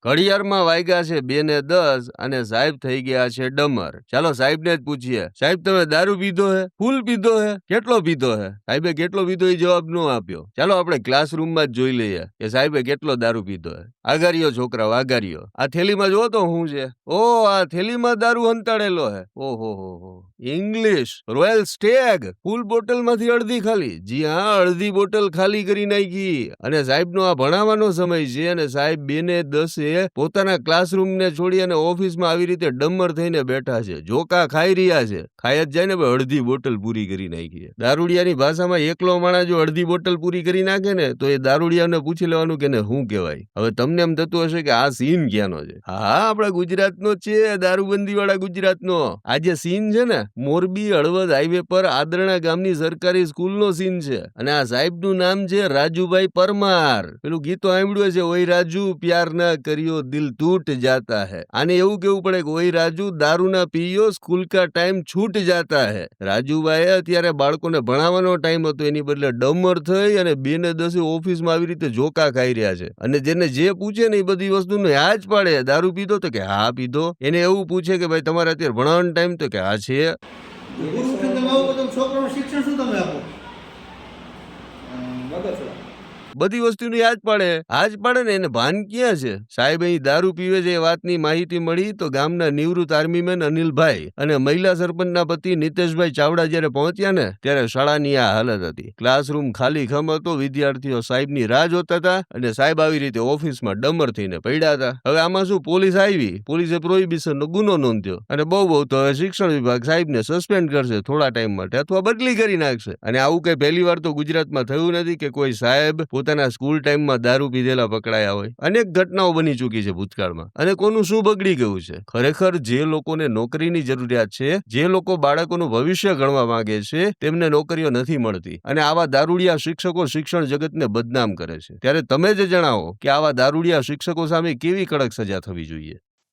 ઘડિયાળમાં વાગ્યા છે 2:10 અને સાહેબ થઈ ગયા છે ડમર. ચાલો સાહેબને જ પૂછીએ, સાહેબ તમે દારૂ પીધો હે? ફૂલ પીધો હે? કેટલો પીધો હે? સાહેબે કેટલો પીધો એ જવાબ નો આપ્યો. ચાલો આપણે ક્લાસરૂમમાં જ જોઈ લઈએ કે સાહેબે કેટલો દારૂ પીધો હે. આગારીઓ છોકરાઓ, આગારીઓ. આ થેલીમાં જો તો શું છે? ઓ આ થેલીમાં દારૂ હંતાડેલો હે. ઓહો હો. ઇંગ્લિશ રોયલ સ્ટેગ ફૂલ બોટલમાંથી અડધી ખાલી. જી હા, અડધી બોટલ ખાલી કરી નાખી. અને સાહેબનો આ ભણાવવાનો સમય છે અને સાહેબ 2:10 પોતાના ક્લાસરૂમને છોડી અને ઓફિસમાં આવી રીતે ડમર થઈને બેઠા છે. જોકા ખાઈ રહ્યા છે. ખાઈ જ જાય ને ભાઈ, અડધી બોટલ પૂરી કરી નાખી. દારૂડિયાની ભાષામાં એકલો માણસ જો અડધી બોટલ પૂરી કરી નાખે ને તો એ દારૂડિયાને પૂછી લેવાનું કે ને શું કહેવાય. હવે તમને એમ થતું હશે કે આ સીન ક્યાંનો છે? હા, આપણા ગુજરાતનો છે, દારૂબંધી વાળા ગુજરાતનો. આ જે સીન છે ને, મોરબી હળવદ હાઈવે પર આદરણા ગામની સરકારી સ્કૂલનો સીન છે. અને આ સાહેબનું નામ છે રાજુભાઈ પરમાર. પેલું ગીતો સાંભળ્યું છે, ઓય રાજુ પ્યાર ના કર્યો દિલ ટૂટ જાતા હૈ. આને એવું કેવું પડે કે ઓય રાજુ દારૂ ના પીયો સ્કૂલ કા ટાઈમ છૂટ જાતા હૈ. રાજુભાઈ અત્યારે બાળકોને ભણાવવાનો ટાઈમ હતો, એની બદલે ડમર થઈ અને 2:10 ઓફિસમાં આવી રીતે જોકા ખાઈ રહ્યા છે. અને જેને જે પૂછે ને એ બધી વસ્તુનો હા જ પાડે. દારૂ પીધો તો કે હા પીધો. એને એવું પૂછે કે ભાઈ તમારે અત્યારે ભણાવવાનો ટાઈમ તો કે હા છે. શિક્ષણ શું તમે આપો? બધી વસ્તુની યાદ પડે. આજ પડે ને એને ભાન ક્યાં છે? સાહેબ અહીં દારૂ પીવે છે એ વાતની માહિતી મળી તો ગામના નિવૃત્ત આર્મીમેન અનિલભાઈ અને મહિલા સરપંચના પતિ નિતેશભાઈ ચાવડા જ્યારે પહોંચ્યા ને ત્યારે શાળાની આ હાલત હતી. ક્લાસરૂમ ખાલી ખમ હતો. વિદ્યાર્થીઓ સાહેબની રાહ જોતા હતા અને સાહેબ આવી રીતે ઓફિસમાં ડમર થઈને પડ્યા હતા. હવે આમાં શું, પોલીસ આવી, પોલીસે પ્રોહિબિશનનો ગુનો નોંધ્યો અને બહુ તો હવે શિક્ષણ વિભાગ સાહેબને સસ્પેન્ડ કરશે થોડા ટાઈમ માટે અથવા બદલી કરી નાખશે. અને આવું કઈ પહેલી વાર તો ગુજરાતમાં થયું નથી કે કોઈ સાહેબ પોતાના સ્કૂલ ટાઈમમાં દારૂ પીધેલા પકડાયા હોય. અનેક ઘટનાઓ બની ચૂકી છે ભૂતકાળમાં. અને કોનું શું બગડી ગયું છે? ખરેખર જે લોકોને નોકરીની જરૂરિયાત છે, જે લોકો બાળકોનું ભવિષ્ય ઘડવા માંગે છે, તેમને નોકરીઓ નથી મળતી અને આવા દારૂડિયા શિક્ષકો શિક્ષણ જગતને બદનામ કરે છે. ત્યારે તમે જ જણાવો કે આવા દારૂડિયા શિક્ષકો સામે કેવી કડક સજા થવી જોઈએ.